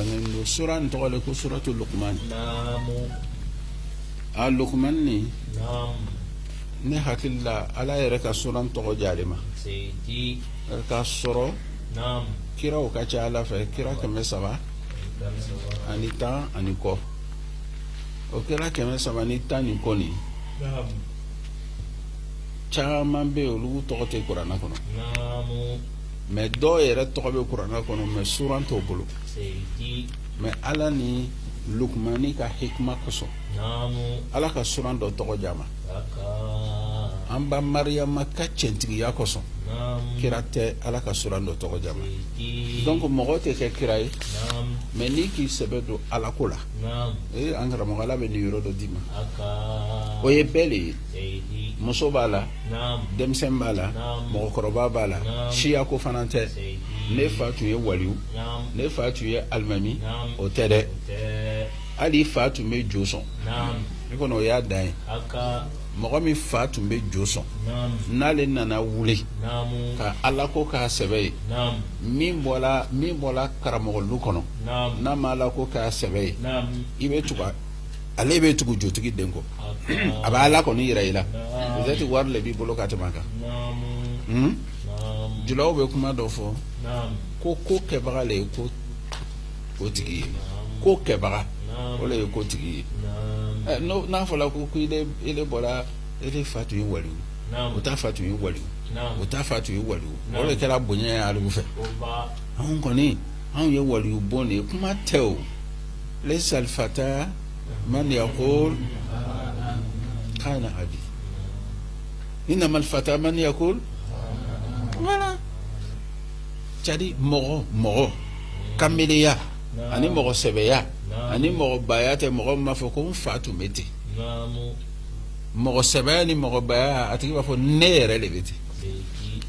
bangendo sura ntole ko suratul luqman. Naam. Luqman ni Naam. ne hakilla ala yɛrɛ ka sura tɔgɔ jale ma Seyti. ka sɔrɔ Naam. kiraw ka ca ala fɛ kira 300 ani 10 ani kɔ o kira 300 ani 10 ni kɔ ni Naam. caman bɛ olu tɔgɔ tɛ kuranna kɔnɔ Naam. mɛ dɔw yɛrɛ tɔgɔ bɛ kuranna kɔnɔ mɛ sura t'o bolo Seyti. mɛ ala ni lukmani ka hikma kosɔn Naam. ala ka sura dɔ tɔgɔ jama Aka. an ba mariyama ka cɛntigiya kosɔn Naam. kira tɛ ala ka sura dɔ tɔgɔ jama Seyti. donc mɔgɔ tɛ kɛ kira ye Naam. mɛ n'i k'i sɛbɛ don ala ko la Naam. an karamɔgɔ ala bɛ nin yɔrɔ dɔ d'i ma Aka. o ye bɛɛ de ye Seyti. muso b'a la Naam. denmisɛn b'a la Naam. mɔgɔkɔrɔba b'a la Naam. siya ko fana tɛ Seyti. ne fa tun ye waliyu Naam. ne fa tun ye alimami Naam. o tɛ dɛ Tɛ. hali i fa tun bɛ jo sɔn Naam. i kɔni o y'a dan ye Aka. mɔgɔ min fa tun bɛ jo sɔn Naam. n'ale nana wuli Naam. ka ala ko k'a sɛbɛ ye Naam. min bɔla karamɔgɔlu kɔnɔ Naam. n'a ma ala ko k'a sɛbɛ ye Naam. i bɛ tugu ale bɛ tugu jotigi den kɔ Aka. a bɛ ala kɔni yira i la Naam. peut-être wari de b'i bolo ka tɛmɛ a kan Naam. Naam. julaw bɛ kuma dɔ fɔ Naam. ko kɛbaga le ye ko tigi ye Naam. ko kɛbaga Naam. o le ye ko tigi ye n'a fɔra ko ile bɔra ile fa tun ye waliyu Naam. o ta fa tun ye waliyu Naam. o ta fa tun ye waliyu o Naam. de kɛra bonya ye alibu fɛ Oba. anw kɔni anw ye waliyu bɔn de ye kuma tɛ o laysa al-fata man yaqul kana abi innama al-fata man yaqul voilà c'est-à-dire mɔgɔ kameleya ani mɔgɔ sɛbɛya ani mɔgɔ baya tɛ mɔgɔ min b'a fɔ ko n fa tun bɛ ten Naam. mɔgɔ sɛbɛya ni mɔgɔ baya a tigi b'a fɔ ne yɛrɛ de bɛ ten Seyti.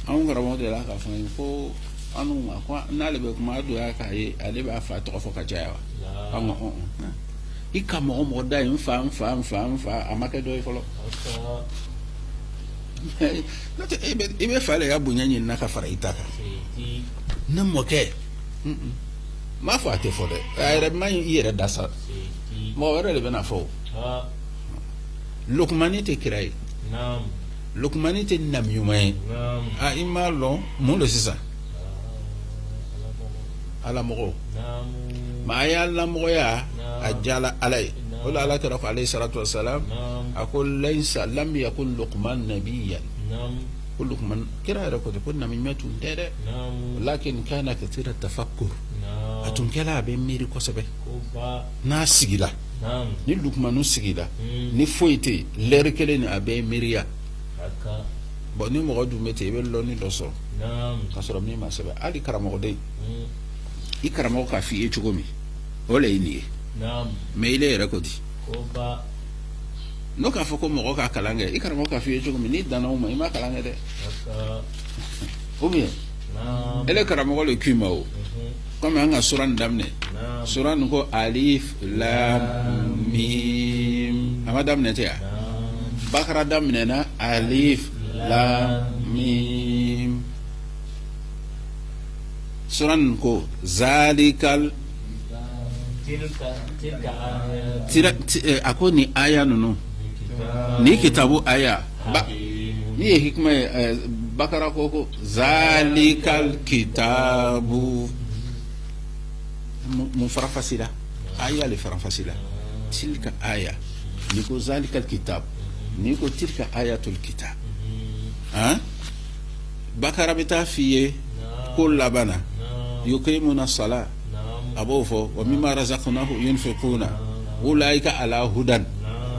anw karamɔgɔ de la k'a fɔ an ye ko anw ma ko n'ale bɛ kuma a donya k'a ye ale b'a fa tɔgɔ fɔ ka caya wa an ko i ka mɔgɔ da ye n fa a ma kɛ dɔ ye fɔlɔ Aka. n'o tɛ i bɛ fa de ka bonya ɲini na ka fara i ta kan Seyti. ne mɔkɛ n m'a fɔ a tɛ fɔ dɛ a yɛrɛ man ɲi i yɛrɛ da sa Seyti. mɔgɔ wɛrɛ de bɛ na fɔ o Ha. lukumani tɛ kira ye Naam. lukumani tɛ nabiɲuman ye Naam. i m'a lɔn mun de sisan ala mɔgɔw Naam. maa a y'a lamɔgɔya a jala ala ye o de ala kɛra ko alayhi salatu wasalam Naam. a ko laysa lam yakun luqman nabiyyan Naam. ko luqman kira yɛrɛ ko ten ko nabiɲuman tun tɛ dɛ Naam. lakin kana kathira tafakkur a Naam. tun kɛla a bɛ miiri kosɛbɛ Oba. n'a sigila Naam. ni luqmanu sigila Mm. ni foyi tɛ yen lɛri kelen ni a bɛ miiriya Aka. bɔn ni mɔgɔ dun bɛ ten i bɛ lɔnni dɔ sɔrɔ Naam. ka sɔrɔ min ma sɛbɛn hali karamɔgɔden Mm. i karamɔgɔ k'a f'i ye cogo min o le ye nin ye Naam. mɛ ile yɛrɛ ko di Oba. n'o k'a fɔ ko mɔgɔ ka kalan kɛ i karamɔgɔ k'a f'i ye cogo min n'i danna o ma i ma kalan kɛ dɛ Aka. ou bien Naam. ele karamɔgɔ le k'i ma o komi an ka sura nin daminɛ Naam. sura nin ko alif lam mim a ma daminɛ tɛ ya Naam. bakara daminɛna alif lam mim sura nin ko zalikal Tilka ayat. a ko ni aya ninnu ni kitabu aya ni ye hikima ye bakara ko zalikal kitabu mun farafasila aya le farafasila tilka aya ni ko zalikal kitab ni ko tilka ayatul kitab bakara bɛ taa f'i ye ko labana yuqimuna sala a b'o fɔ wa mimma razaqnahu yunfiquna ulaika ala hudan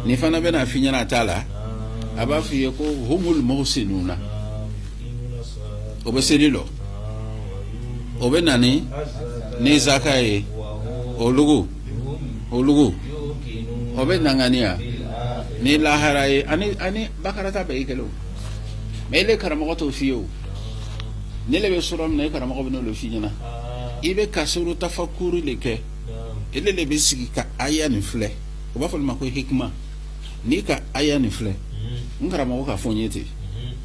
ni fana bɛna f'i ɲɛna a t'a la a b'a f'i ye ko humul muhsinuna o bɛ seli lɔ o bɛ na ni zaka ye o lugu o bɛ nanganiya ni lahara ye ani bakara ta bɛɛ ye kelen o mɛ ile karamɔgɔ t'o f'i ye o ne le bɛ sura min na i karamɔgɔ bɛ n'o f'i ɲɛna i bɛ kasuru tafakuru le kɛ ele le bɛ sigi ka aya nin filɛ o b'a fɔ olu ma ko hikima n'i ka aya nin filɛ n karamɔgɔ ka fɔ n ye ten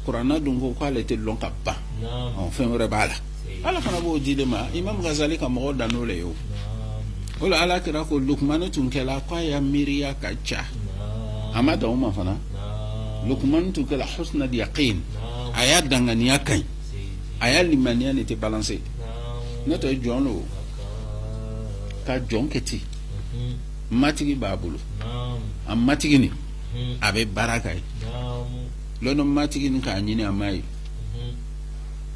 kuranna dun ko k'ale tɛ lɔn ka ban fɛn wɛrɛ b'a la ala fana b'o di de ma Imam Ghazali ka mɔgɔ dan n'o le ye o wala ala kira ko Lukman tun kɛla k'a ya miiriya ka ca a ma dan o ma fana Lukman tun kɛla husnal yaqin a y'a danganiya ka ɲi a y'a limaniya ne tɛ balanse n'o tɛ jɔn lo ka jɔn kɛ ten matigi b'a bolo a matigi ni a bɛ baara k'a ye lɔnà matigi ni k'a ɲini a ma ye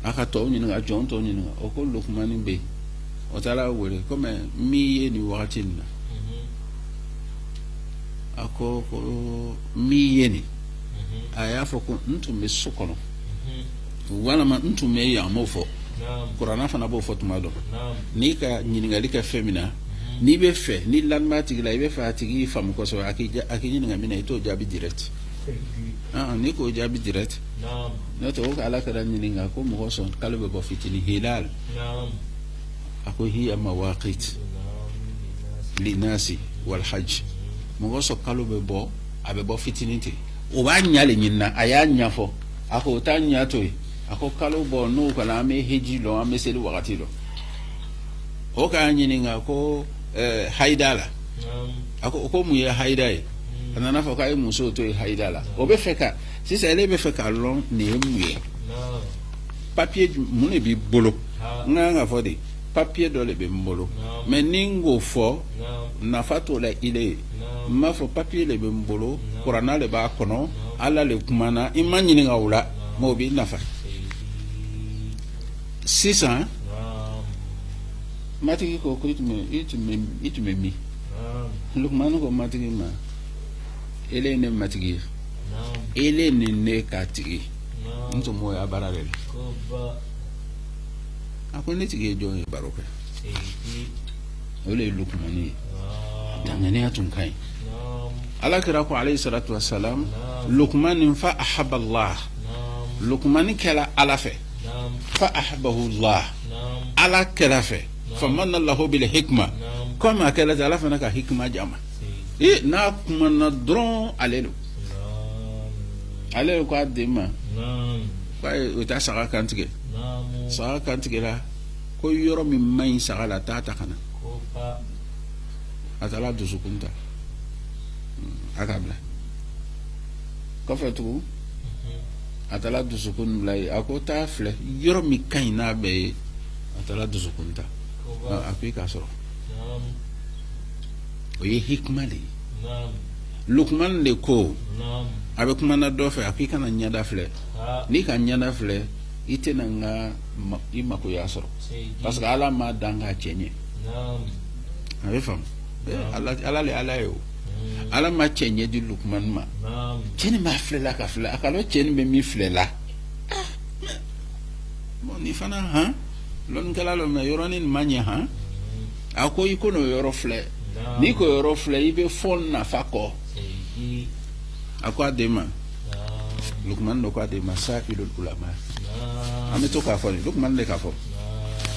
a ka tɔw ɲininka jɔn tɔw ɲininka o ko Lukmani bɛ yen o taara wele komi min ye nin wagati in na a ko min ye nin a y'a fɔ ko n tun bɛ so kɔnɔ walama n tun bɛ yan m'o fɔ kuranna fana b'o fɔ tuma dɔ n'i ka ɲininkali kɛ fɛn min na n'i bɛ fɛ ni lanba tigi la i bɛ fɛ a tigi faamu kosɛbɛ a k'i ɲininka min na i t'o jaabi direct n'i k'o jaabi direct n'o tɛ o ka ala kɛra ɲininka ko mɔgɔ sɔn kalo bɛ bɔ fitini hilal a ko hiya mawaqit linasi wal hajj mɔgɔ sɔn kalo bɛ bɔ a bɛ bɔ fitini ten o b'a ɲa le ɲinina a y'a ɲɛfɔ a ko o t'a ɲa to yen a ko kalo bɔ n'o kɛra an bɛ heji dɔn an bɛ seli wagati dɔn o k'a ɲininka ko haida la a ko mun ye haida ye a nana fɔ k'a ye muso to ye haida la o bɛ fɛ ka sisan ele bɛ fɛ k'a lɔn nin ye mun ye papier mun de b'i bolo n ka kan ka fɔ de papier dɔ de bɛ n bolo mais ni n k'o fɔ nafa t'o la ile ye n b'a fɔ papier de bɛ n bolo kuranna de b'a kɔnɔ ala le kumana i ma ɲininka o la mais o b'i nafa sisan matigi ko i tun bɛ min Lukman ko matigi ma ele ye ne matigi ye ele ni ne ka tigi n tun m'o y'a baara de la a ko ne tigi ye jɔn ye baro kɛ o le ye Lukmani ye danganiya tun ka ɲi ala kira ko alayhi salatu wassalam Lukman fa ahabba Allah Lukmani kɛla ala fɛ fa ahabbahu Allah ala kɛra fɛ fa manna lahu bil hikma comme a kɛra ala fana ka hikma jama n'a kumana dɔrɔn ale do ko a den ma o ta saga kantigɛ saga kantigɛla ko yɔrɔ min man ɲi saga la taa ta kana a taara dusukun ta a ka bila kɔfɛ tugun a taara dusukun bila yen a ko taa filɛ yɔrɔ min ka ɲi n'a bɛɛ ye a taara dusukun ta a ko i k'a sɔrɔ o ye hikma de ye Lukman de ko a bɛ kumana dɔ fɛ a ko i kana ɲɛda filɛ n'i ka ɲɛda filɛ i tɛna n ka i makoya sɔrɔ parce que ala m'a dan k'a cɛ ɲɛ a bɛ faamu ala le ala ye o ala ma cɛ ɲɛ di Lukman ma cɛ nin b'a filɛla ka filɛ a ka dɔn cɛ nin bɛ min filɛla bon ni fana lɔnnikɛla lɔ mɛ yɔrɔnin ma ɲɛ a ko i ko n'o yɔrɔ filɛ n'i ko yɔrɔ filɛ i bɛ fɔ nafa kɔ a ko a den ma Lukman do ko a den ma sa'ilul ulama an bɛ to k'a fɔ de Lukman de k'a fɔ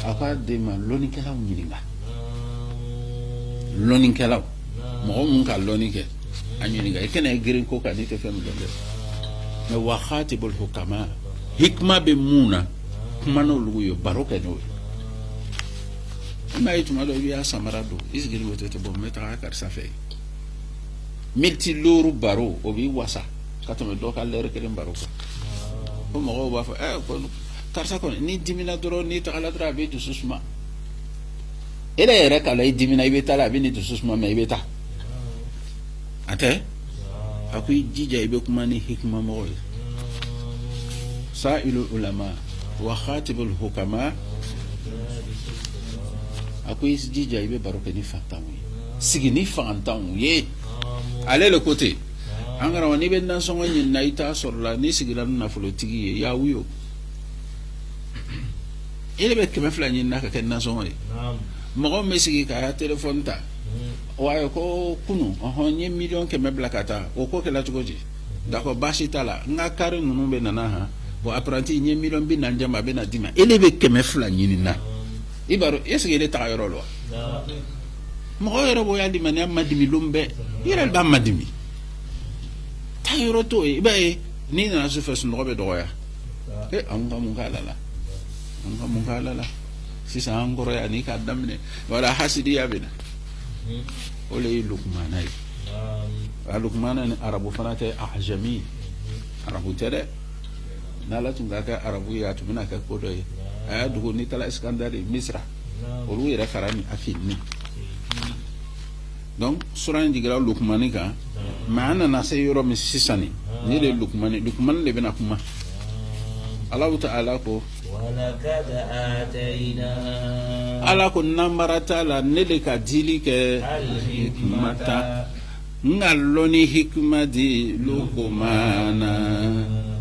a ko a den ma lɔnnikɛlaw ɲininka lɔnnikɛlaw mɔgɔ mun ka lɔnni kɛ a ɲininka i kana girin ko kan n'i tɛ fɛn min dɔn dɛ mais wa khatibul hukama hikma bɛ mun na kuma n'olu ye baro kɛ n'o ye n'a ye tuma dɔ i b'a samara don i sigilen bɛ to ten bon n bɛ taga karisa fɛ miniti loru baro o b'i wasa ka tɛmɛ dɔ ka lɛri kelen baro kan ko mɔgɔw b'a fɔ ko karisa kɔni n'i dimina dɔrɔn n'i tagala dɔrɔn a b'i dusu suma e yɛrɛ k'a la i dimina i bɛ taa la a bɛ ni dusu suma mɛ i bɛ taa a tɛ a ko i jija i bɛ kuma ni hikima mɔgɔ ye sa'ilul ulama wa khatibul hukama a ko i jija i bɛ baro kɛ ni fantanw ye sigi ni fantanw ye ale le ko ten an karamɔgɔ n'i bɛ nasɔngɔ ɲinina i t'a sɔrɔ la n'i sigira ni nafolotigi ye yawu yo e bɛ 200 ɲinina ka kɛ nasɔngɔ ye mɔgɔ min bɛ sigi k'a telefɔni ta waaye ko kunu n ye 100,000 bila ka taa o ko kɛla cogo di d'accord baasi t'a la n ka kari ninnu bɛ nana bon apprenti n ye 40,000 jama a bɛ na d'i ma ele bɛ 200 ɲinina i b'a dɔn est ce que ele taga yɔrɔ la mɔgɔ yɛrɛ b'o y'a dimi n'a ma dimi lon bɛɛ i yɛrɛ b'a ma dimi taa yɔrɔ t'o ye i b'a ye n'i nana su fɛ sunɔgɔ bɛ dɔgɔya an ka mun k'a la mungala la sisa angoro ya ni ka damne wala hasidi ya bina ole lukmana lukmana ni arabu fanate ahjami arabu tere nala tunga ka arabu ya tumina ka kodo ya dugo ni tala iskandari misra olu yere farani afini donc suran digira lukmani ka maana na se yoro mi sisani ni le lukmani le bena kuma Allah ta'ala ko walaqad atayna ala ko nambarata la ne de ka dili ke hikmata ngaloni hikmati lukumana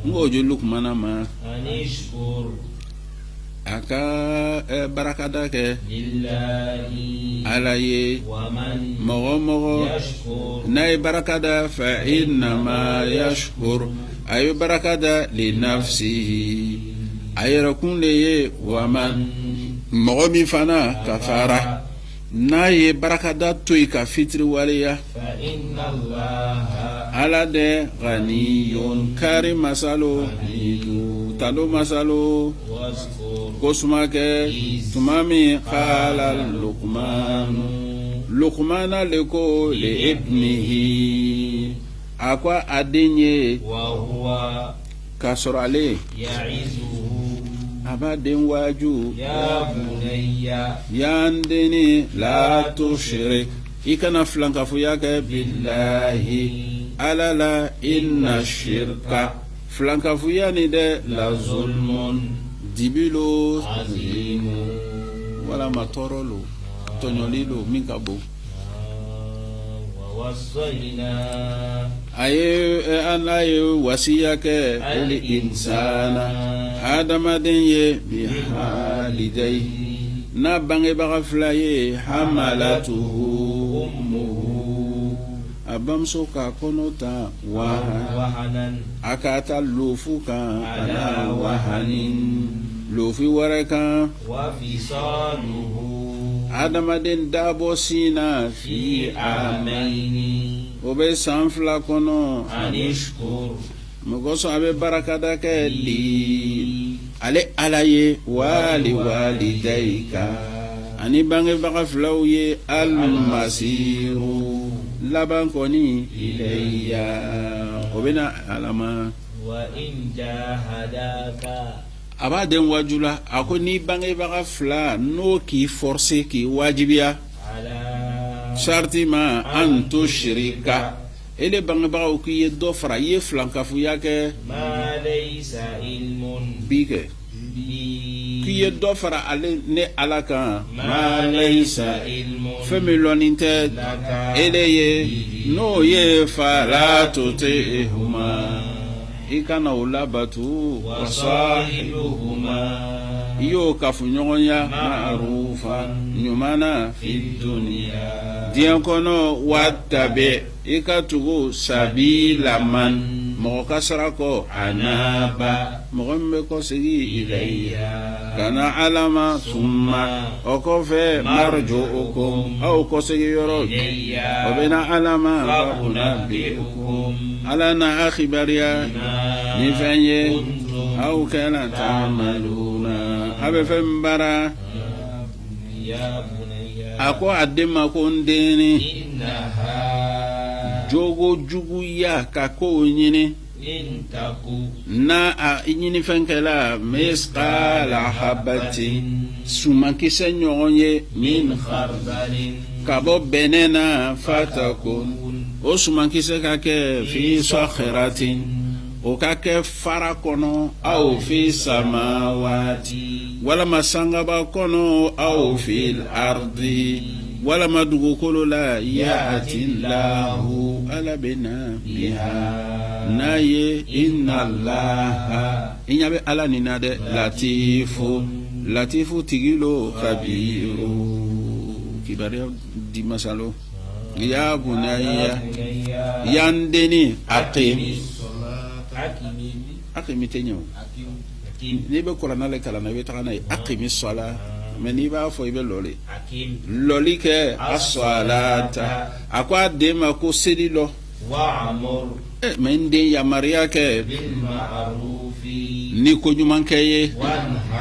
ngojo lukumana ma anishkur aka barakada ke lillahi alaye wa man mogo yashkur nay barakada fa inna ma yashkur ay barakada li nafsihi ay rakunle ye wa man mogo mi fana kafara naye barakada toy ka fitri waliya fa inna allaha ala de ghaniyun karim masalo talo masalo waskur kosumake tumami qala luqmana leko li ibnihi akwa adenye wa huwa kasorale ya'izuhu abaden waju ya bunayya yandeni la tushrik ikana flanka fuyake billahi alala inna shirka flanka fuyani de la zulmun dibilo azimu wala matorolo tonyolilo minkabo wa wassayna aye anaye wasiya ke li insana adamaden ye bi halidai na bange baga flaye hamalatuhu ummuhu abamso ka konota wahanan akata lofu kan ala wahanin lofi waraka wa fisaluhu adamaden dabo sina fi amaini obe sanfla kono anishkur mugoso abe barakada ke li ale alaye wali walidaika ani bange baga flawye almasiru laban koni ilayya obena alama wa in jahadaka aba den wajula ako ni bange baga fla no ki forcer ki wajibiya ala sharti ma an tushrika ele bange baga ki ye do fara ye flanka fu yake ma laysa ilmun bige bi ki ye do fara ale ne alaka ma laysa ilmun femi loninte laka ele ye no ye fala tutihuma ikana ulabatu wa sahibuhuma iyo kafu ɲɔgɔnya ma'rufan ɲumana fi dunya diɲɛ kɔnɔ watabe i ka tugu sabila man mɔgɔ ka sara kɔ anaba mɔgɔ min bɛ kɔsegi ilayya kana alama summa o kɔfɛ marju'ukum aw kɔsegi yɔrɔ o bɛ na alama fa unabbi'ukum ala na akhibariya ni fɛn ye aw kɛla ta'maluna a bɛ fɛn bara ya bunayya a ko a den ma ko n denni innaha jogo juguya ka ko ɲini in taku na a ɲini fɛn kɛla misqala habatin sumankisɛ ɲɔgɔn ye min khardalin ka bɔ bɛnɛ na fatakun o sumankisɛ ka kɛ fi sakhiratin o ka kɛ fara kɔnɔ aw fi samawati walama sangaba kɔnɔ aw fi ardi walama dugukolo la ya'ti Allahu ala bena biha n'a ye inna Allaha i ɲa bɛ ala nin na dɛ latifu tigilo kabiru kibaruya di masalo ya bunayya yandeni aqim aqimi tɛ ɲɛ o n'i bɛ kuranna le kalan na i bɛ taga n'a ye aqimi sala mɛ n'i b'a fɔ i bɛ lɔli lɔli kɛ as-salata a ko a den ma ko seli lɔ wa'mur mɛ n den yamaruya kɛ bil ma'rufi ni ko ɲuman kɛ ye wanha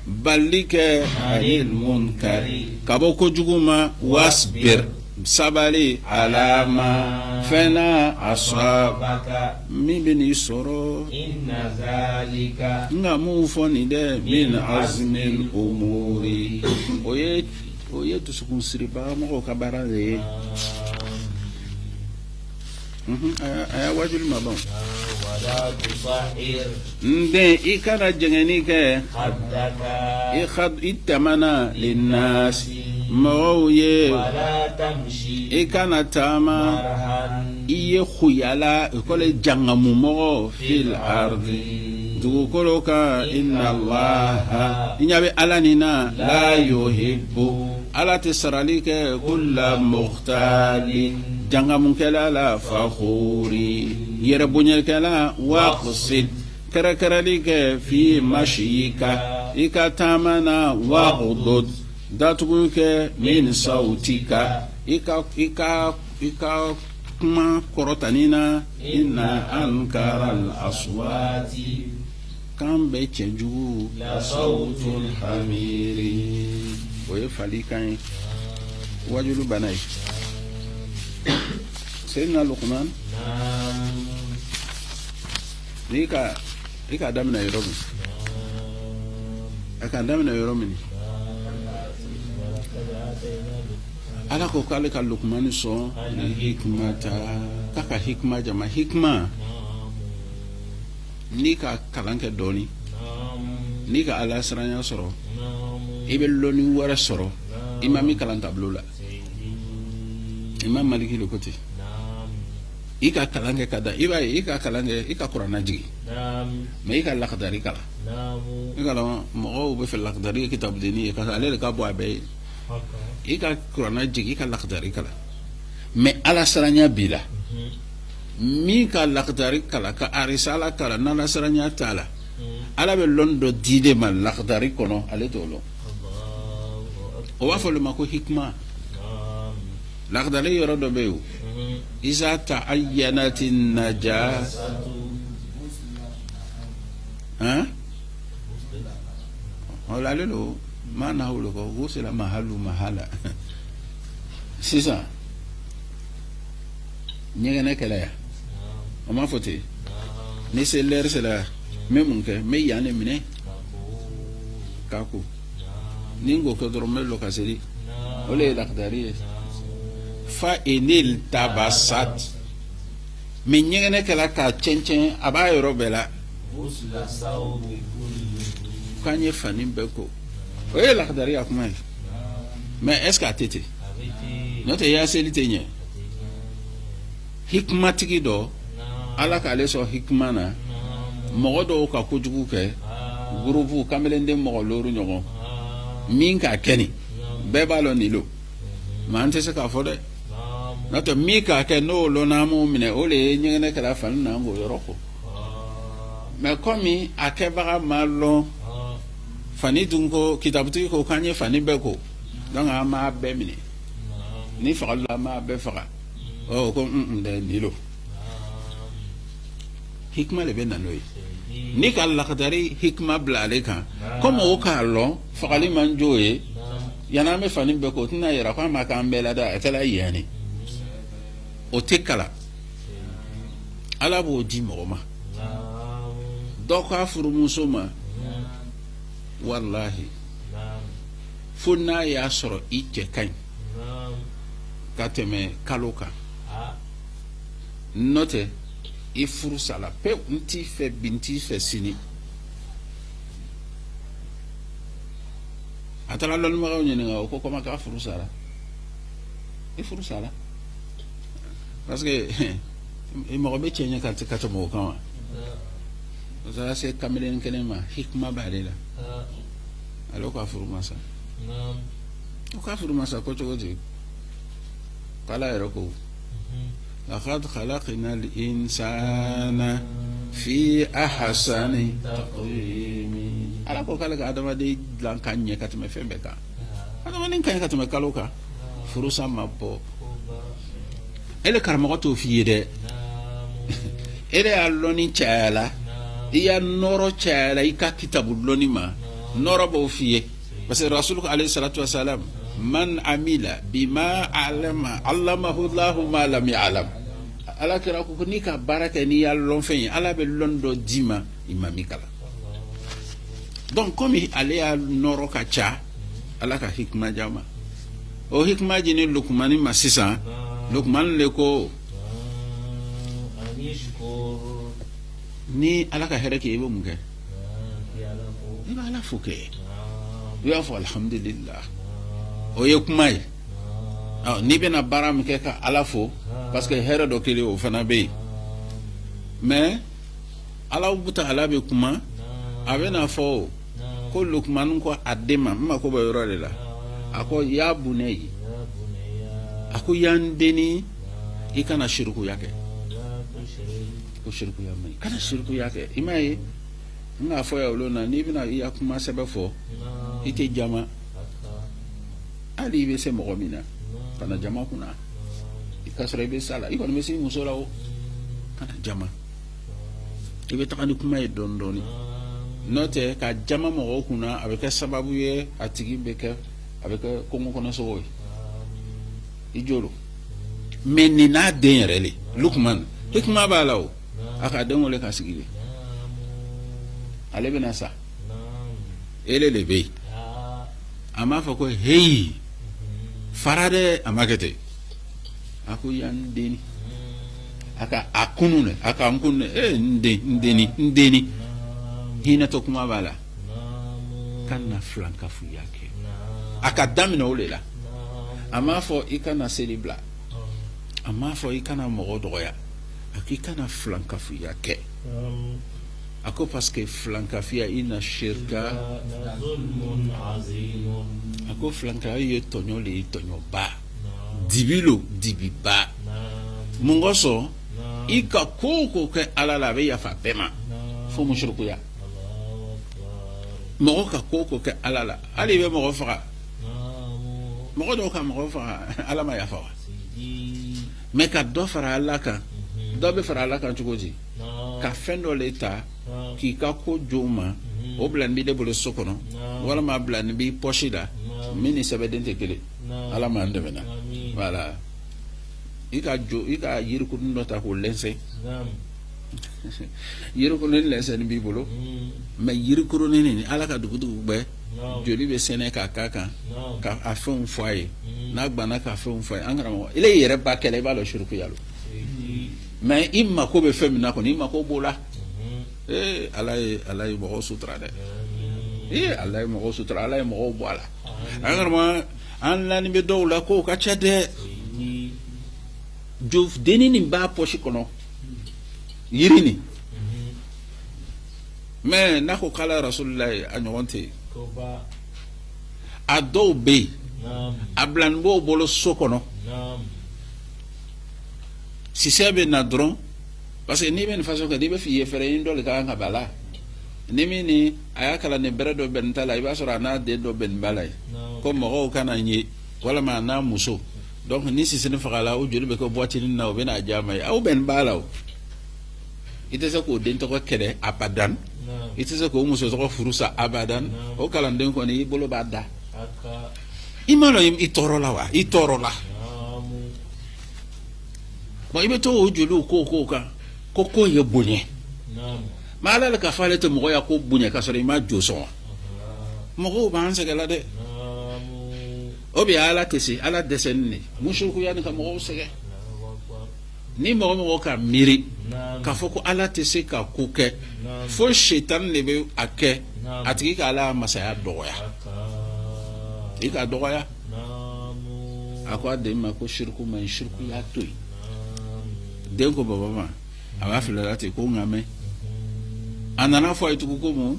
balli kɛ anil munkari ka bɔ kojugu ma wasbir sabali alama fɛnna asabaka min bɛ n'i sɔrɔ inna zalika nka mun fɔ nin dɛ min azmil umuri o ye dusukun siribaga mɔgɔw ka baara de ye. A y'a wajuli ma ban. wala tusahir Nden i kana jɛngɛni kɛ haddaka i tamana linnasi mɔgɔw ye wala tamshi i kana taama marhan i ye khuyala ikole jangamu mɔgɔ fil ardi dugukolo kan inna allaha i ɲa bɛ ala nin na la yuhibbu ala tɛ sarali kɛ kulla mukhtalin jangamukɛla la fakhuri yɛrɛ bonyɛkɛla waqsid kɛrɛkɛrɛli kɛ fi mashiyika i ka taama na waghdud datugu kɛ min sautika i ka kuma kɔrɔtani na inna ankara al-aswati kan bɛ cɛjugu la sawtul hamiri o ye fali kan ye wajulu bana ye Sayyidina Luqman i ka daminɛ yɔrɔ min a ka daminɛ yɔrɔ min ala ko k'ale ka Luqman sɔn ni hikmata k'a ka hikma jama hikma n'i ka kalan kɛ dɔɔni n'i ka ala siranya sɔrɔ i bɛ lɔnni wɛrɛ sɔrɔ i ma min kalan tableau la Imam Maliki le ko ten i ka kalan kɛ ka da i b'a ye i ka kalan kɛ i ka kuranna jigi mais i ka lakdari kalan i ka mɔgɔw bɛ fɛ lakdari kɛ kitabudeni ye parce que ale de ka bɔ a bɛɛ ye i ka kuranna jigi i ka lakdari kalan mais ala siranya b'i la min ka lakdari kalan ka arisala kalan n'ala siranya t'a la ala bɛ lɔnni dɔ di de ma lakdari kɔnɔ ale t'o lɔn o b'a fɔ olu ma ko hikma lakdari yɔrɔ dɔ bɛ yen o iza ta'ayyanati najasatu wala lelo mana hawlo ko gusila mahalu mahala sisan ɲɛgɛnɛ kɛlɛ ya o ma fɔ ten ni selɛri sera n bɛ mun kɛ n bɛ yan de minɛ k'a ko ni n k'o kɛ dɔrɔn n bɛ lɔ ka seli o le ye lakdari ye fa enil tabasat mais ɲɛgɛnɛ kɛla k'a cɛncɛn a b'a yɔrɔ bɛɛ la k'an ye fani bɛɛ ko o ye lakdari ya kuma ye mais est ce que a tɛ ten n'o tɛ i y'a seli tɛ ɲɛ hikmatigi dɔ ala k'ale sɔn hikma na mɔgɔ dɔw ka kojugu kɛ gurupu kamelenden mɔgɔ looru ɲɔgɔn min k'a kɛ nin bɛɛ b'a lɔn nin lo mais an tɛ se k'a fɔ dɛ n'o tɛ min k'a kɛ n'o lɔnna an m'o minɛ o de ye ɲɛgɛnɛ kɛra fani na an k'o yɔrɔ ko mais komi a kɛbaga ma lɔn fani dun ko kitabutigi ko k'an ye fani bɛɛ ko donc an m'a bɛɛ minɛ ni fagali la an m'a bɛɛ faga ɔ ko dɛ nin lo hikma de bɛ na n'o ye ni ka lakdari hikma bila ale kan comme o k'a lɔn fagali man jo ye yan'an bɛ fani bɛɛ ko o tɛna yira ko an ma k'an bɛɛ la dɛ a kɛla yan ne o tɛ kalan ala b'o di mɔgɔ ma dɔ k'a furumuso ma walahi fo n'a y'a sɔrɔ i cɛ ka ɲi ka tɛmɛ kalo kan n'o tɛ i furu sala pewu n t'i fɛ bi n t'i fɛ sini a taara lɔnnibagaw ɲininka o ko comment k'a furu sara i furu sara parce que mɔgɔ bɛ cɛ ɲɛ ka tɛmɛ o kan wa o taara se kamalen kelen ma hikma b'ale la ale k'a furu ma sa o k'a furu ma sa ko cogo di k'ala yɛrɛ ko laqad khalaqna al-insana fi ahsani taqwim ala ko k'ale ka adamaden dilan ka ɲɛ ka tɛmɛ fɛn bɛɛ kan adamaden ka ɲɛ ka tɛmɛ kalo kan furusa ma bɔ ele karamɔgɔ t'o f'i ye dɛ ele y'a lɔnni cayala i y'a nɔrɔ cayala i ka kitabu lɔnni ma nɔrɔ b'o f'i ye parce que rasul alayhi salatu wasalam man amila bima allamahu Allahu ma lam ya'lam ala kira ko ni ka baara kɛ ni y'a lɔn fɛn ye ala bɛ lɔn dɔ d'i ma i ma min kala donc comme ale y'a nɔrɔ ka ca ala ka hikma jama o hikma jini Lukmani ma sisan Lukman le ko ni ala ka hɛrɛ kɛ i bɛ mun kɛ i bɛ ala fo kɛ i b'a fɔ alhamdulillah o ye kuma ye n'i bɛna baara min kɛ ka ala fo parce que hɛrɛ dɔ kelen o fana bɛ yen mais ala buta ala bɛ kuma a bɛna fɔ ko Lukman ko a den ma n mako bɛ yɔrɔ de la a ko ya bunayya a ko yan deni i kana shirkuya kɛ ko shirkuya man kana shirkuya kɛ i m'a ye n k'a fɔ ya olu na n'i bɛna i ya kuma sɛbɛn fɔ i tɛ jama hali i bɛ se mɔgɔ min na kana jama kunna ka sɔrɔ i bɛ sa la i kɔni bɛ se i muso la o kana jama i bɛ taga ni kuma ye dɔɔni dɔɔni n'o tɛ ka jama mɔgɔw kunna a bɛ kɛ sababu ye a tigi bɛ kɛ a bɛ kɛ kɔngɔ kɔnɔsogo ye i jɔ don mais nin n'a den yɛrɛ le Lukman hikma b'a la o a ka den wele ka sigi de ale bɛna sa ele de bɛ yen a m'a fɔ ko heyi fara dɛ a ma kɛ ten a ko yan deni a ka a kunu dɛ a ka n kunu dɛ n deni hinɛtɔ kuma b'a la ka na filankafuya kɛ a ka daminɛ o de la a m'a fɔ i kana seli bila a m'a fɔ i kana mɔgɔ dɔgɔya a ko i kana filankafuya kɛ a ko parce que filankafuya inna shirka a ko filankaya ye tɔɲɔ le ye tɔɲɔba dibi lo dibiba mun kosɔn i ka ko o ko kɛ ala la a bɛ yafa bɛɛ ma fo musirikuya mɔgɔ ka ko o ko kɛ ala la hali i bɛ mɔgɔ faga mɔgɔ dɔw ka mɔgɔ faga ala ma yafa wa mais ka dɔ fara ala kan dɔ bɛ fara ala kan cogo di ka fɛn dɔ le ta k'i ka ko jo ma o bila nin b'i de bolo so kɔnɔ walima bila nin b'i pɔsi la min ni sɛbɛden tɛ kelen ala m'an dɛmɛ na voilà i ka yirikunin dɔ ta k'o lɛnsɛn yirikunin lɛnsɛnni b'i bolo mais yirikunin ni ala ka dugudugu bɛɛ joli bɛ sɛnɛ k'a k'a kan ka a fɛnw fɔ a ye n'a gbanna ka fɛnw fɔ a ye an karamɔgɔ ele yɛrɛ ba kɛlɛ i b'a dɔn shirikuya lo mais i mako bɛ fɛn min na kɔni i mako b'o la ala ye mɔgɔw sutura dɛ ala ye mɔgɔw sutura ala ye mɔgɔw bɔ a la an karamɔgɔ an lani bɛ dɔw la k'o ka ca dɛ jo denni nin b'a pɔsi kɔnɔ yiri nin mais n'a ko k'ala rasulilayi a ɲɔgɔn tɛ yen a dɔw bɛ yen a bilani b'o bolo so kɔnɔ sisɛ bɛ na dɔrɔn parce que n'i bɛ nin façon kɛ n'i bɛ f'i ye fɛrɛ i ni dɔ de ka kan ka b'a la ni min ni a y'a kalan nin bɛrɛ dɔ bɛ nin ta la i b'a sɔrɔ a n'a den dɔ bɛ nin b'a la ye ko mɔgɔw kana n ye walima a n'a muso donc ni sisini faga la o joli bɛ kɛ boîtinin na o bɛ n'a diya ma ye aw bɛ nin b'a la o i tɛ se k'o den tɔgɔ kɛlɛ abadan i tɛ se k'o muso tɔgɔ furu sa abadan o kalanden kɔni i bolo b'a da i ma dɔn i tɔɔrɔ la wa i tɔɔrɔ la bon i bɛ to o joliw ko kan ko ye bonya mais ala le ka fɔ ale tɛ mɔgɔ ya ko bonya ka sɔrɔ i ma jo sɔn wa mɔgɔw b'an sɛgɛn la dɛ o bɛ ala tɛ se ala dɛsɛli de musirikuya ni ka mɔgɔw sɛgɛn ni mɔgɔ ka miiri k'a fɔ ko ala tɛ se ka ko kɛ fo setan de bɛ a kɛ a tigi ka ala masaya dɔgɔya i ka dɔgɔya a ko a den ma ko siriku man ɲi siriku y'a to yen den ko baba ma a b'a filɛ ten ko nka mɛn a nana fɔ a ye tugun ko mun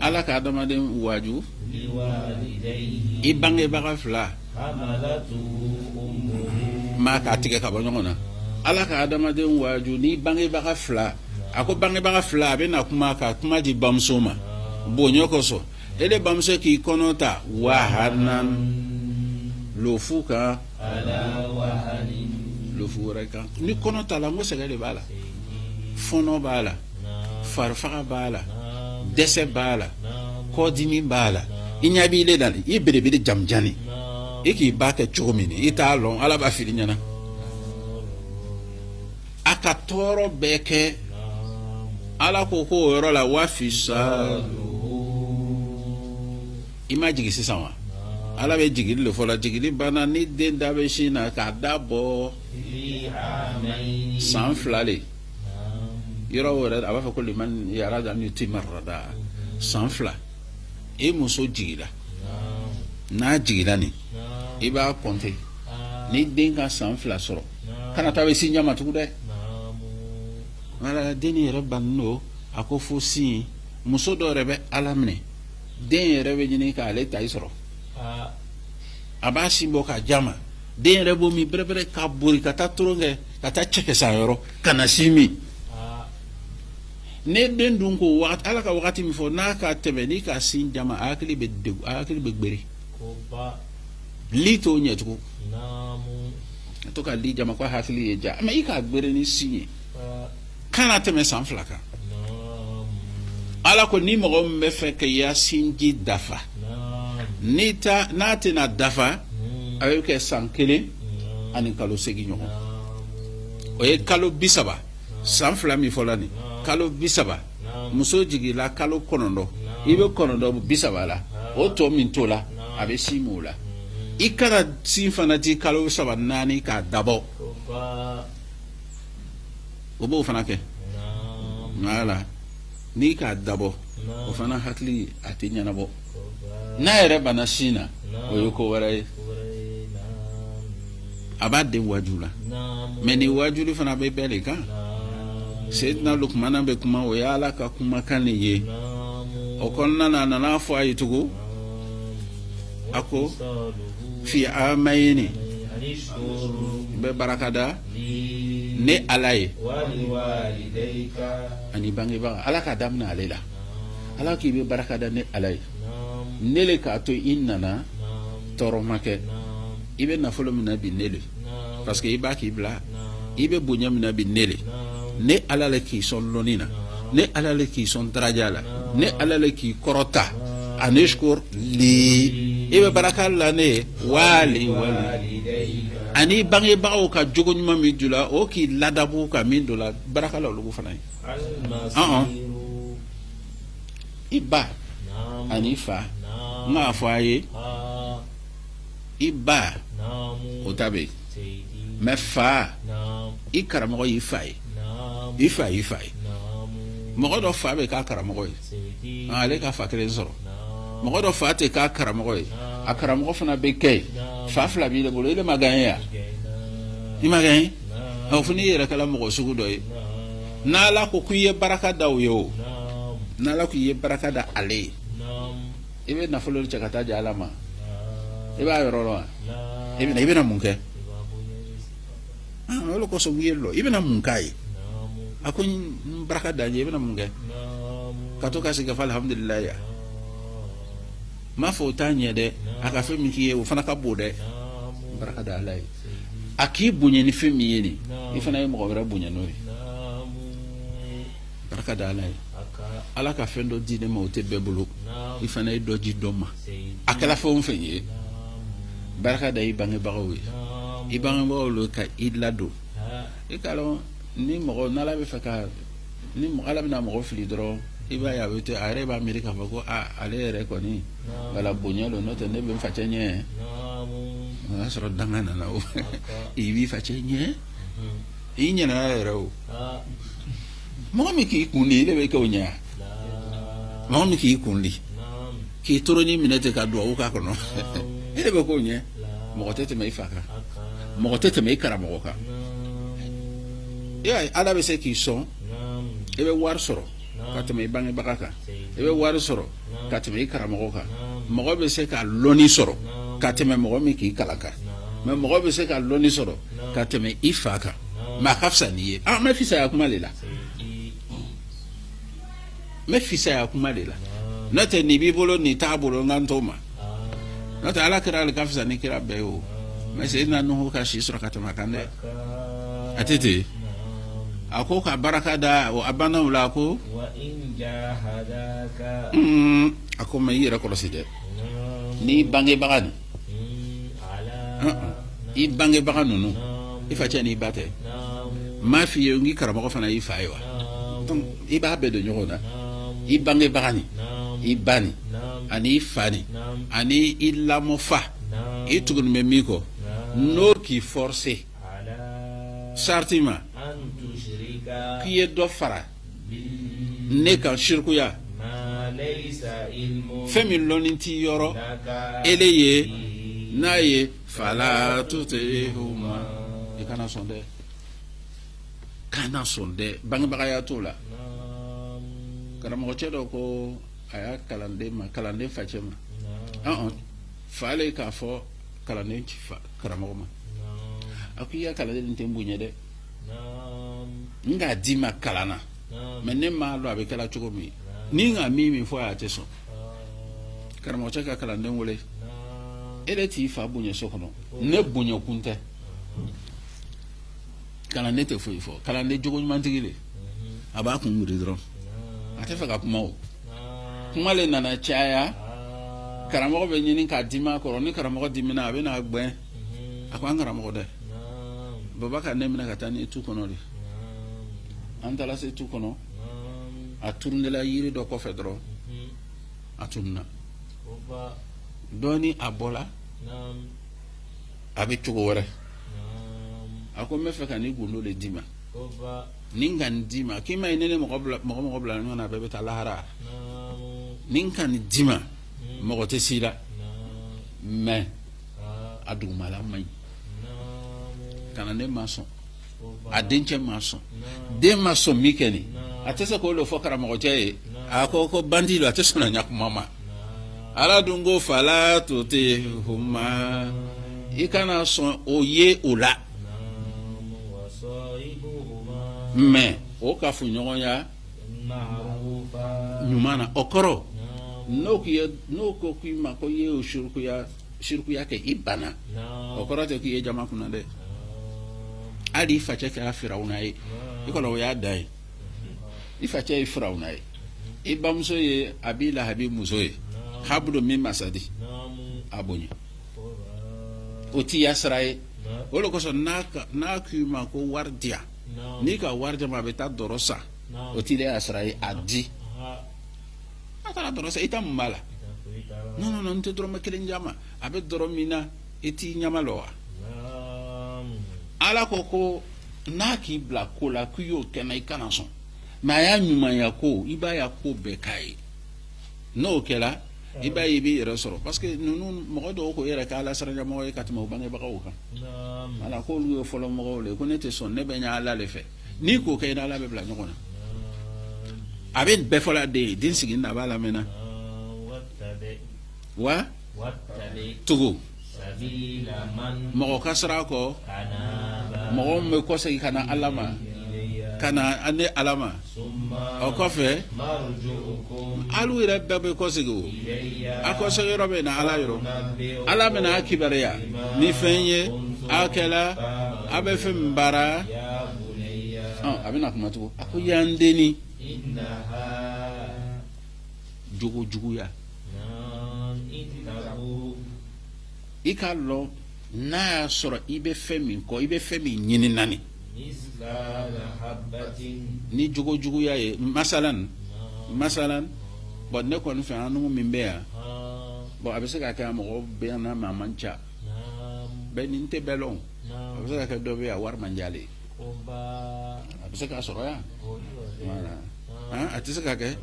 ala ka adamaden waaju i bangebaga fila maa k'a tigɛ ka bɔ ɲɔgɔn na ala ka adamaden waaju ni bangebaga fila a ko bangebaga fila a bɛ na ka kuma di bamuso ma bonya kosɔn ele bamuso k'i kɔnɔ ta wahanan lofu kan lofu wɛrɛ kan ni kɔnɔ ta la n ko sɛgɛn de b'a la fɔnɔ b'a la farfaga b'a la dɛsɛ b'a la kɔdimi b'a la i ɲɛ b'i le la i belebele jamujani i k'i ba kɛ cogo min i t'a lɔn ala b'a fili ɲɛna a ka tɔɔrɔ bɛɛ kɛ ala ko k'o yɔrɔ la wa fisaluhu i ma jigi sisan wa ala bɛ jigili le fɔ la jigili banna ni den da bɛ sin na k'a da bɔ san 2 le yɔrɔ wɛrɛ a b'a fɔ ko liman yarada an yutimma rada san 2 e muso jigila n'a jigila nin i b'a compter ni den ka san 2 sɔrɔ kana taa bɛ sin ɲama tugun dɛ wala den yɛrɛ bannen don a ko fo sin muso dɔ yɛrɛ bɛ ala minɛ den yɛrɛ bɛ ɲini k'ale ta i sɔrɔ a b'a sin bɔ k'a jama den yɛrɛ b'o min bɛrɛbɛrɛ k'a bori ka taa toron kɛ ka taa cɛkɛ san yɔrɔ ka na sin min ne den dun ko ala ka wagati min fɔ n'a ka tɛmɛ n'i ka sin jama a hakili bɛ degun a hakili bɛ gberi li t'o ɲɛ tugun a to ka li jama ko hakili ye ja mɛ i k'a gberi ni sin ye kana tɛmɛ san 2 kan ala ko ni mɔgɔ min bɛ fɛ k'i ya sinji dafa n'a tɛna dafa a bɛ kɛ san 1 ani kalo 8 ɲɔgɔn o ye kalo 30 san 2 min fɔla nin kalo 30 muso jigila kalo 9 i bɛ 9 30 la o tɔ min to la a bɛ sin min o la i kana sin fana di kalo 3 4 k'a dabɔ o b'o fana kɛ wala n'i k'a dabɔ o fana hakili a tɛ ɲɛnabɔ n'a yɛrɛ bana sin na o ye ko wɛrɛ ye a b'a den waju la mɛ ni wajuli fana bɛ bɛɛ de kan Seydina Lukmana bɛ kuma o ye ala ka kumakan de ye o kɔnɔna na a nana fɔ a ye tugun a ko fi amayini bɛ baraka da ne ala ye ani bangebaga ala ka daminɛ ale la ala k'i bɛ baraka da ne ala ye ne le k'a to i nana tɔɔrɔ ma kɛ i bɛ nafolo min na bi ne le parce que i b'a k'i bila i bɛ bonya min na bi ne le ne ala le k'i sɔn lɔnni na ne ala le k'i sɔn daraja la ne ala le k'i kɔrɔta ani shukor li i bɛ baraka la ne ye wali ani bangebagaw ka jogo ɲuman min jula o k'i ladabu ka min dɔ la baraka la olu fana ye i ba ani fa n k'a fɔ a ye i ba o ta bɛ yen mɛ fa i karamɔgɔ y'i fa ye i fa y'i fa ye mɔgɔ dɔ fa bɛ k'a karamɔgɔ ye ale ka fa kelen sɔrɔ mɔgɔ dɔ fa tɛ k'a karamɔgɔ ye a karamɔgɔ fana bɛ kɛ ye fa 2 b'i bolo i le ma gagné ya i ma gagné o fana i yɛrɛ kɛla mɔgɔ sugu dɔ ye n'ala ko k'i ye baraka da o ye o n'ala ko i ye baraka da ale ye i bɛ nafolo cɛ ka taa di ala ma i b'a yɔrɔ dɔn wa i bɛna mun kɛ o le kosɔn n ye lɔ i bɛna mun k'a ye a ko n baraka da n ye i bɛna mun kɛ ka to ka segin ka fɔ alhamdulilayi ya m'a fɔ o t'a ɲɛ dɛ a ka fɛn min k'i ye o fana ka bon dɛ baraka da ala ye a k'i bonya ni fɛn min ye nin i fana ye mɔgɔ wɛrɛ bonya n'o ye baraka da ala ye ala ka fɛn dɔ di ne ma o tɛ bɛɛ bolo i fana ye dɔ di dɔ ma a kɛla fɛn o fɛn ye baraka da i bangebagaw ye i bangebagaw lo ka i ladon i k'a dɔn ni mɔgɔ n'ala bɛ fɛ ka ni ala bɛna mɔgɔ fili dɔrɔn i b'a ye a bɛ to a yɛrɛ b'a miiri k'a fɔ ko ale yɛrɛ kɔni wala bonya lo n'o tɛ ne bɛ n facɛ ɲɛ o y'a sɔrɔ danga nana o i b'i facɛ ɲɛ i ɲɛna yɛrɛ o mɔgɔ min k'i kundi i de bɛ kɛ o ɲɛ mɔgɔ min k'i kundi k'i toro ni minɛ ten ka duwawu k'a kɔnɔ i de bɛ k'o ɲɛ mɔgɔ tɛ tɛmɛ i fa kan mɔgɔ tɛ tɛmɛ i karamɔgɔ kan ala bɛ se k'i sɔn i bɛ wari sɔrɔ ka tɛmɛ i bangebaga kan i bɛ wari sɔrɔ ka tɛmɛ i karamɔgɔ kan mɔgɔ bɛ se ka lɔnni sɔrɔ ka tɛmɛ mɔgɔ min k'i kalan kan mɛ mɔgɔ bɛ se ka lɔnni sɔrɔ ka tɛmɛ i fa kan mɛ a ka fisa n'i ye n bɛ fisaya kuma de la n bɛ fisaya kuma de la n'o tɛ nin b'i bolo nin t'a bolo n ka n t'o ma n'o tɛ ala kira ale ka fisa ni kira bɛɛ ye o mɛ Seydina Nuhu ka si sɔrɔ ka tɛmɛ a kan dɛ a tɛ ten ako ka baraka da o abana wala ko وإن جاهداك ako mai yira korosi de نعم ni bange bagani على i bange baganu no ifa chani bate نعم ma fi yongi karamo fana i fa yiwa donc i ba be de nyona نعم i bange bagani نعم i bani نعم ani i fani نعم ani i lamo fa نعم i tugun me miko no ki forcer على sartima أن تشرك qui est do fara بال ne kan shirkuya ما ليس علم femi loninti yoro لك eleye به. na ye fala tutihuma ikana sonde kana sonde bange bagaya to la نعم karamo chedo ko aya kalande fachema نعم fale ka fo kalande fa karamo ma نعم akuya kalande ntembunya de نعم nga dima kalana نعم menne ma lo abe kala chugo mi ni nga mimi fo ya teso karamo cheka kalande wole نعم ele ti fa bunya sokono ne bunya kunte kalande te fo ifo kalande jogo mantigile aba kun muri dron ate fa ka kuma o kuma le nana chaya karamo be nyini ka dima ko ni karamo dimina abe na gbe akwa karamo de babaka ne mina katani tu kono le antala se tu kono a tourner la yiri do ko fedro a tunna doni abola abe chugo wore ako me fe kani gundo le dima ningan dima kima inene mo qobla nona bebe talahara ninkan dima mo te sila me adu mala mai kana ne mason adenche mason de mason mikeni atese ko lo fokara mo je ako ko bandilo atese na nyak mama ala dungo fala to te huma ikana son oye ola me o ka fu nyonya nyumana okoro no ko ki ma ko ye o shirku ya ke ibana okoro te ki e jama kuna de ali fache ka firauna yi ikola ya dai ifache firauna yi ibamso ye abila habib musoye habdu min masadi abonya oti yasrai wolo ko so na ki ma ko wardia ni ka wardia ma beta dorosa oti le yasrai adi atara dorosa ita mala no nte doro ma kelen jama abe doro mina eti nyama loa ala koko na ki bla ko la ku yo kenai kana son ma ya nyuma ya ko iba ya ko be kai no kela iba ibi resoro parce que nous mo do ko era kala saranja mo e katimo bange bakaw kan ala ko lu folo mo le ko nete son ne be nya ala le fe ni ko kay na ala be bla nyona aben be fola de din sigin na bala mena wa tugu sabila man mo kasra ko mo me ko se kana alama kana ane alama o kofe alu ira bebe ko se go akoso yoro be na ala yoro ala me na akibariya ni fenye akela abe fe mbara abina kuma tugo ako yandeni jugu ya ikalo na soro ibe femi ko ibe femi nyini nani ni jugu ya ye masalan bon ne ko nfa anu mi be ya bon abese ka ka mo be na mamancha be ni nte belon abese ka do be ya war manjale abese ka soro ya wala atise ka ke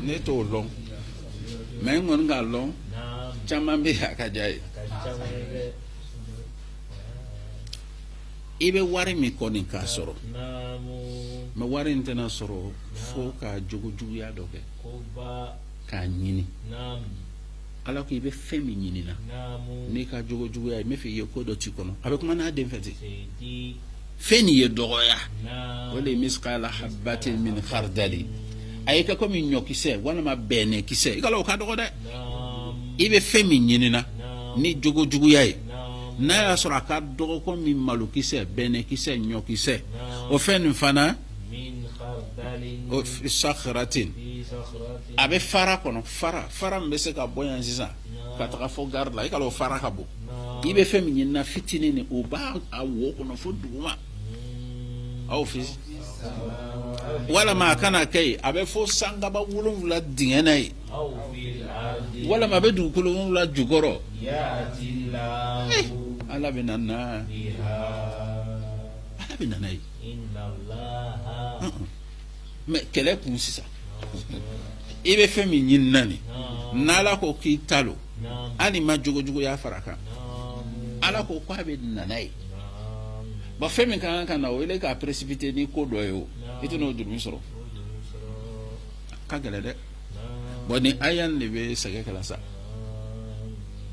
ne to long mais ngon ga long chama be ya ka jai ibe wari mi koni ka soro ma wari ntena soro fo ka jugu ya doke ka nyini ala ko ibe femi nyini na ni ka jugu ya me fi yoko do tikono abe kuma na den fete feni ye doya wala misqala habatin min khardali ay ka ko mi nyokise wana ma bene kise ikalo ka dogo de ibe femi nyini na ni jugu ya n'a y'a sɔrɔ a ka dɔgɔ komi malokisɛ bɛnɛkisɛ ɲɔkisɛ o fɛn nin fana min khardalin o sakhratin fi sakhratin a bɛ fara kɔnɔ fara min bɛ se ka bɔ yan sisan ka taga fɔ garde la i ka o fara ka bon i bɛ fɛn min ɲinina fitinin nin o b'a a wo kɔnɔ fo duguma aw fi walama a kana kɛ yen a bɛ fo sangaba 7 dingɛ na ye aw fil ardi walama a bɛ dugukolo 7 jukɔrɔ ya'ti Allahu ala bɛ na n'a biha ala bɛ na n'a ye inna Allaha mɛ kɛlɛ kun sisan i bɛ fɛn min ɲinina nin n'ala ko k'i ta lo hali ma jogojuguya fara kan ala ko k'a bɛ na n'a ye bon fɛn min ka kan ka na o ye k'a précipiter ni ko dɔ ye o i tɛ n'o jurumi sɔrɔ ka gɛlɛn dɛ bon ni aya de bɛ sɛgɛ kɛla sa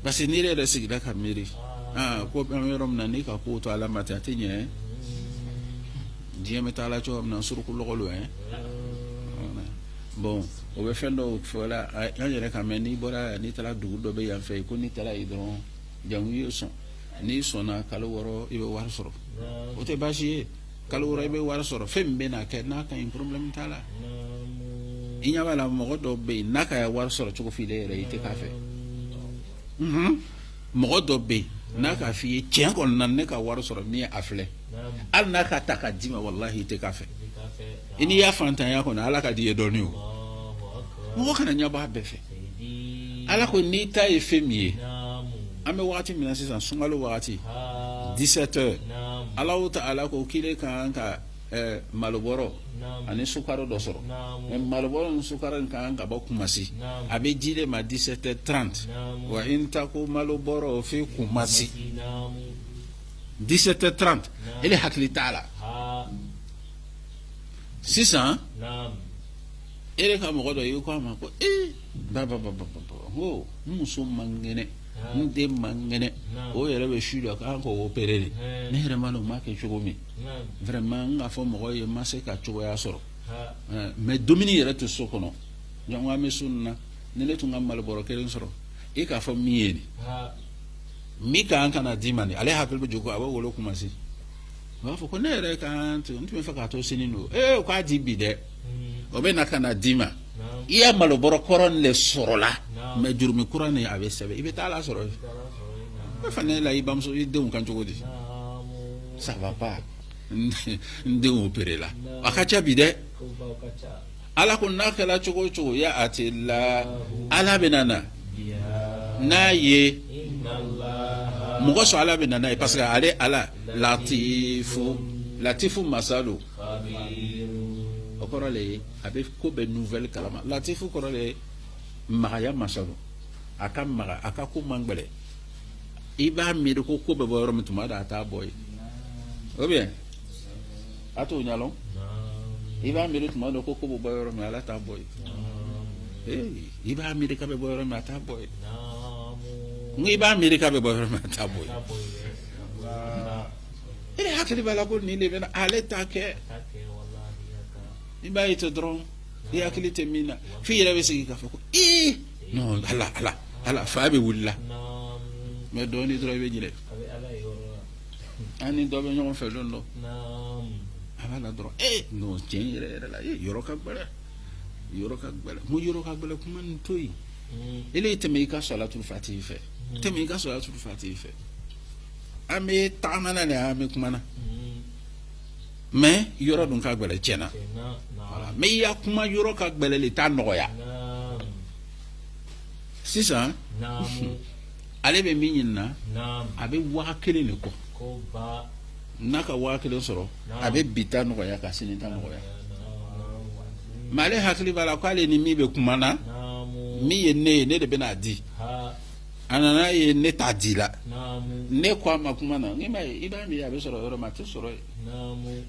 parce que n'i yɛrɛ sigila ka miiri ko bɛ yɔrɔ min na n'i ka ko to ala ma ten a tɛ ɲɛ diɲɛ bɛ taa la cogo min na suruku lɔgɔlo bon o bɛ fɛn dɔw fɔ la an yɛrɛ ka mɛn n'i bɔra n'i taara dugu dɔ bɛ yan fɛ ko n'i taara yen dɔrɔn jango i ye sɔn n'i sɔnna kalo 6 i bɛ wari sɔrɔ o tɛ baasi ye kalo 6 i bɛ wari sɔrɔ fɛn min bɛ n'a kɛ n'a ka ɲi problème t'a la i ɲɛ b'a la mɔgɔ dɔw bɛ yen n'a ka wari sɔrɔ cogo f'i yɛrɛ i tɛ k'a fɛ mɔgɔ dɔ bɛ yen n'a ka f'i ye tiɲɛ kɔni na ne ka wari sɔrɔ min ye a filɛ hali n'a ka ta ka d'i ma walahi i tɛ k'a fɛ i n'i y'a fantanya kɔni ala ka di ye dɔɔni o mɔgɔ kana ɲɛ b'a bɛɛ fɛ ala ko n'i ta ye fɛn min ye an bɛ wagati min na sisan sunkalo wagati 17 heures Allahu Ta'ala ko k'ile kan ka malobɔrɔ ani sukaro dɔ sɔrɔ mais malobɔrɔ ni sukaro in kan ka bɔ Kumasi a bɛ di le ma 17h30 wa in ta ko malobɔrɔ fi Kumasi 17h30 ele hakili t'a la sisan ele ka mɔgɔ dɔ ye ko a ma ko ko muso man kɛnɛ n den man kɛnɛ o yɛrɛ bɛ su dɔ k'an k'o opérer de ne yɛrɛ ma dɔn n b'a kɛ cogo min vraiment n k'a fɔ mɔgɔ ye n ma se ka cogoya sɔrɔ mais dumuni yɛrɛ tɛ so kɔnɔ donc an bɛ so nin na ni ne tun ka malibɔrɔ 1 sɔrɔ e k'a fɔ min ye nin min ka kan ka na d'i ma nin ale hakili bɛ jɔ ko a bɛ wolo Kumasi u b'a fɔ ko ne yɛrɛ kan n tun bɛ fɛ k'a to sini don o k'a di bi dɛ o bɛ na ka na d'i ma i ya malobɔrɔ kɔrɔ le sɔrɔ la mais jurumi kura nin a bɛ sɛbɛn i bɛ taa la sɔrɔ e fana la i bamuso i denw kan cogo di ça va pas n denw opéré la a ka ca bi dɛ ala ko n'a kɛla cogo o cogo ya ati la ala bɛ na na n'a ye mɔgɔ sɔn ala bɛ na n'a ye parce que ale ala latifu masa don o kɔrɔ le ye a bɛ ko bɛɛ nouvelle kalama latifu kɔrɔ le ye magaya masa don a ka maga a ka ko man gɛlɛn i b'a miiri ko bɛ bɔ yɔrɔ min tuma dɔ a t'a bɔ yen o bien a t'o ɲalɔn i b'a miiri tuma dɔ ko bɛ bɔ yɔrɔ min ala t'a bɔ yen i b'a miiri k'a bɛ bɔ yɔrɔ min a t'a bɔ yen n i b'a miiri k'a bɛ bɔ yɔrɔ min a t'a bɔ yen e de hakili b'a la ko nin de bɛ na ale t'a kɛ i b'a ye ten dɔrɔn i hakili tɛ min na f'i yɛrɛ bɛ segin k'a fɔ ko non ala fa bɛ wuli la mais dɔɔnin dɔrɔn i bɛ ɲinɛ an ni dɔ bɛ ɲɔgɔn fɛ don dɔ a b'a la dɔrɔn non tiɲɛ yɛrɛ yɛrɛ la yɔrɔ ka gɛlɛn n ko yɔrɔ ka gɛlɛn kuma nin to yen ele ye tɛmɛ i ka salatul fatihi fɛ an bɛ tagama na de an bɛ kuma na mais yɔrɔ dun ka gɛlɛn tiɲɛna voilà mais i ya kuma yɔrɔ ka gɛlɛn le t'a nɔgɔya sisan ale bɛ min ɲini na a bɛ 1,000 de kɔ n'a ka 1,000 sɔrɔ a bɛ bi ta nɔgɔya ka sini ta nɔgɔya mais ale hakili b'a la k'ale ni min bɛ kuma na min ye ne ye ne de bɛna di a nana ye ne t'a di la ne ko a ma kuma na i b'a miiri a bɛ sɔrɔ yɔrɔ min a tɛ sɔrɔ yen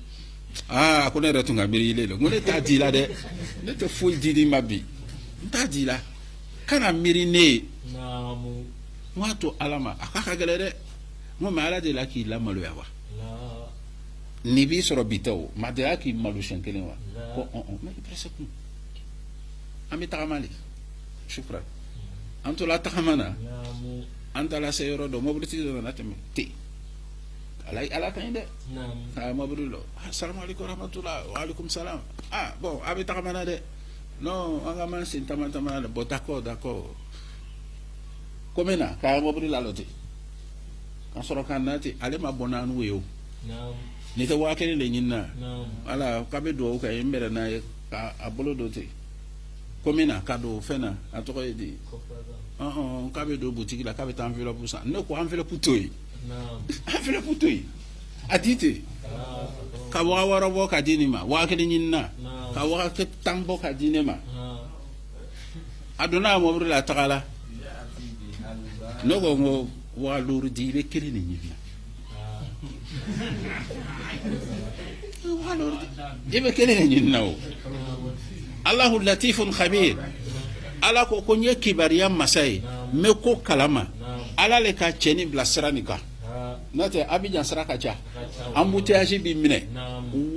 a ko ne yɛrɛ tun ka miiri i le la n ko ne t'a di la dɛ ne tɛ foyi di ma bi n t'a di la kana miiri ne ye n k'a to ala ma a k'a ka gɛlɛn dɛ n ko mais ala de la k'i lamaloya wa nin b'i sɔrɔ bi tɛ o maa de y'a k'i malo siɲɛ 1 wa ko mais i presse kun an bɛ tagama de sukura an tola tagama na anta la sayoro do mobri ti do na teme ti ala kan de Naam. mobri lo assalamu alaikum rahmatullah wa alaikum salam bon abi takamana de non anga man sin tamana de bon d'accord komena ka mobri la loti kan soro kan nati ale ma bonanu yo Naam. ni te wa kene le nyina Naam. ala ka be do ka yembere na ka abolo do te komena ka do fena atoko di Kofada. ka be do boutique la ka be enveloppe ça ne ko enveloppe toy Naam. enveloppe toy adite ka wa wara bo ka dini ma wa kene nyina ka wa ke tambo ka dini ma aduna mo bru la takala no go ngo wa luru di be kele ni nyina wa luru di be kele ni nyina o Allahu latifun khabir ala ko nye kibariya masai me ko kalama ala le ka cheni blasira nika nate abijan saraka cha embouteillage bi mine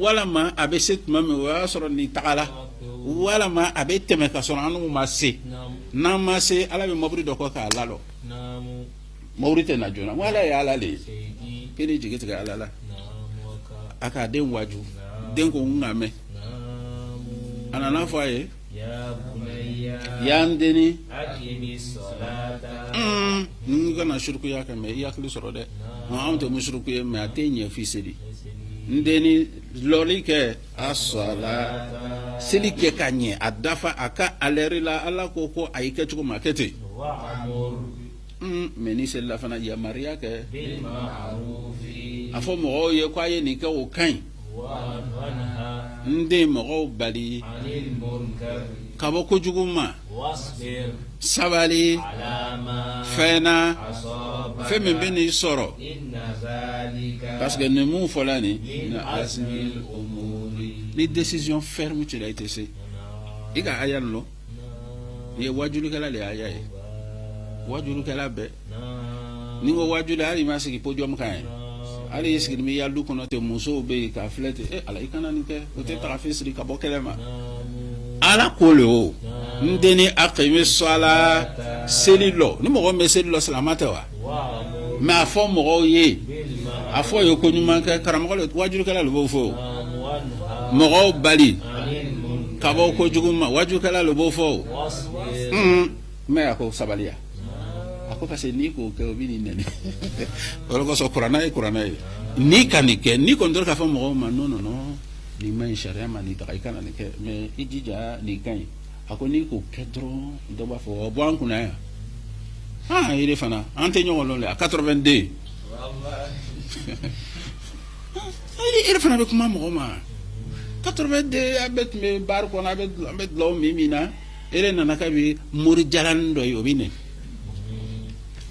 wala ma abe set mame wa soro ni takala wala ma abe teme ka soro anu ma se na ma se ala be mabri do ko ka lalo Naam. mawrite na jona wala ya ala le Seidi. kene jigete ga ala la Naam. Waka. aka den waju den ko ngame Naam. anana faye Ya bunayya. yandeni Aqimi salata. ninga na shirku ya kame ya kli soro de am to mushriku ye ma tenye fi sedi ndeni loli ke asala seli ke kanye adafa aka aleri la ala ko ayike chuko makete Wa'mur meni sella fana ya maria ke bil ma'rufi afo mo ye kwa ye ni ke o kan wa wanha ndi mo bali 'anil munkar kabo ko juguma wasbir sabali ala ma fena asaba. fe men beni soro Inna zalika parce que ne mu folani min azmil umuri. les décisions fermes tu l'as été c'est iga ayan lo ye wajulu kala le ayaye wajulu kala be ni ngo wajulu ali masiki podium kan ali isiki mi yalu kono te muso be ka flete ala ikana ni ke o te trafisri ka bokelema ala kolo ndeni aqimi sala selilo ni mo me selilo salamata wa Wa'mur ma fo mo ye bil afo yo ko nyuma ka karamo ko wajulu kala lo fo wanha mo bali 'anil munkar kabo ko juguma wajulu kala lo fo wasbir me ako sabalia ako parce ni ko ke obini nene wala ko so qur'ana ni kanike ni ko ndor ka fa mo ma no ni man sharia ma ni ta kana ni ke me ijija ni kan ako ni ko kedro do ba fo bo an kuna ya ile fana ante nyolo le 82 ile fana be kuma mo ma 82 abet me bar ko na abet lo mimina ele nana kabi muri jalan do yobine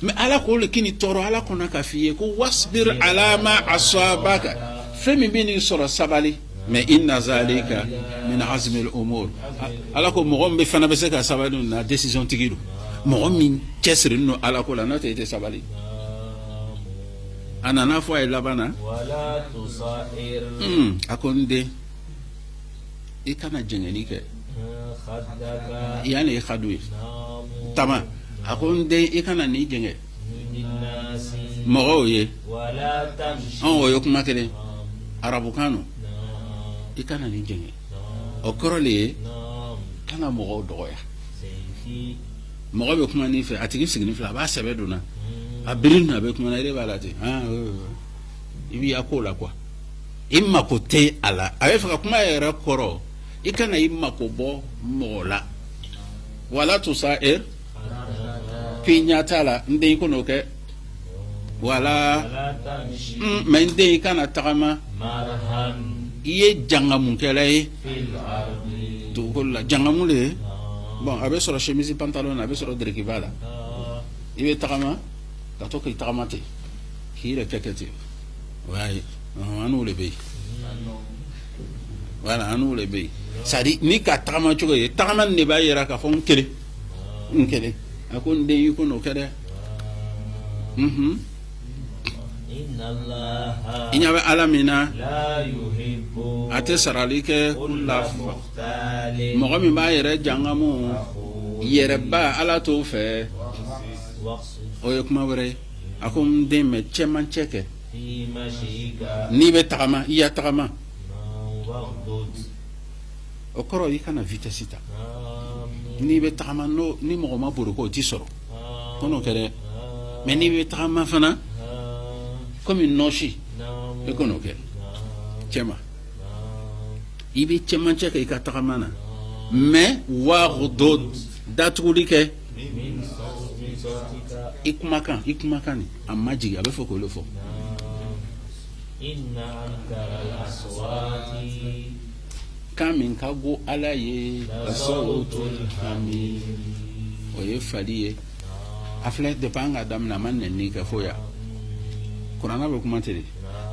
me ala ko le kini toro ala kona ka fiye ko wasbir ala ma asabaka femi bini sura sabali me inna zalika min azmi al umur ala ko mo gombe fana be se ka sabali na décision tigiru mo gomi kesri no ala ko la na te sabali anana fo ay labana wala tusair akonde ikana jengeni ke khaddaka yani khadwi namu tama akonde ikana ni jenge linnasi mo ye wala tamshi on yo kuma kele arabu kanu ikana ni jenge o korole nam kana mo do ya sayfi mo be kuma ni fe atigi signi fla ba sebe duna abirin na be kuma na ire balati ibi akola kwa imma ko te ala abe fa kuma era koro ikana imma ko bo mola wala tusair pinyatala ndey ko no ke wala wala tamshi men ndey kana tagama marhan iye jangamun kelay fil ardi to kolla jangamun le bon abe soro chemise pantalon abe soro drekibala ibe tagama ka to ke tagamate kire keketi way anu le be wala anu le be sadi ni ka tagama chugo ye tagama ne ba yera ka fon kele nkele akon de yuko no kede inna allaha inyabe alamina la yuhibbu ate saralike kulla kulla mukhtalin mo mi ba yere jangamu yere ba ala to fe o ye kuma wɛrɛ ye a ko n den mɛ cɛmancɛ kɛ في مشيك n'i bɛ tagama i ya tagama واغضض o kɔrɔ i kana vitesse ta n'i bɛ tagama ni mɔgɔ ma bori ko o t'i sɔrɔ ko n'o kɛ dɛ mais n'i bɛ tagama fana komi nɔsi i ko n'o kɛ cɛma i bɛ cɛmancɛ kɛ i ka tagama na mais waghudud datuguli kɛ من صوتك i kumakan nin a ma jigin a bɛ fɔ k'o de fɔ إن أنكر الأصوات kan min ka go ala ye لصوت الحمير o ye fali ye a filɛ depuis an ka daminɛ a ma nɛnni kɛ fo ya kuranna bɛ kuma ten de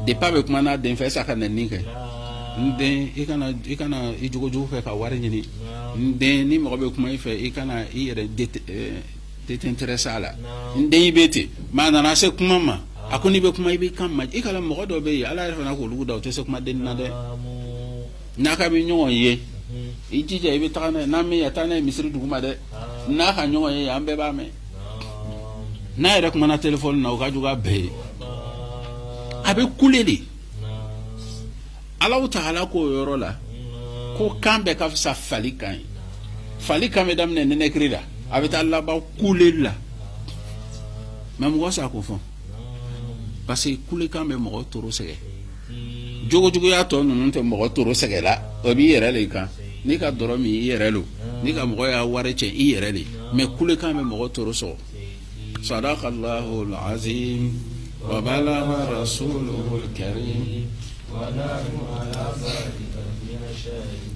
depuis a bɛ kuma n'a den fɛ est-ce que a ka nɛnni kɛ n den i kana i jogojugu fɛ ka wari ɲini n den ni mɔgɔ bɛ kuma i fɛ i kana i yɛrɛ détintéressé a la n den i bɛ ten mais a nana se kuma ma a ko n'i bɛ kuma i b'i kan ma i kala mɔgɔ dɔ bɛ yen ala yɛrɛ fana k'olu da o tɛ se kuma den na dɛ n'a ka bɛ ɲɔgɔn ye i jija i bɛ taga n'a ye n'a min ya taa n'a ye misiri dugu ma dɛ n'a ka ɲɔgɔn ye an bɛɛ b'a mɛn n'a yɛrɛ kumana téléphone na o ka jugu a bɛɛ ye a bɛ kule de Allahu Ta'ala k'o yɔrɔ la ko kan bɛɛ ka fisa fali kan ye fali kan bɛ daminɛ nɛnɛkiri la a bɛ taa laban kuleli la mais mɔgɔ sa k'o fɔ parce que kulekan bɛ mɔgɔ toro sɛgɛ jogojuguya tɔ ninnu tɛ mɔgɔ toro sɛgɛ la o b'i yɛrɛ le kan n'i ka dɔrɔ min i yɛrɛ lo n'i ka mɔgɔ y'a wari cɛ i yɛrɛ le mais kulekan bɛ mɔgɔ toro sɔgɔ sadaqallahu al-azim wa balagha rasuluhu al-karim ونحن على ذلك من الشاهدين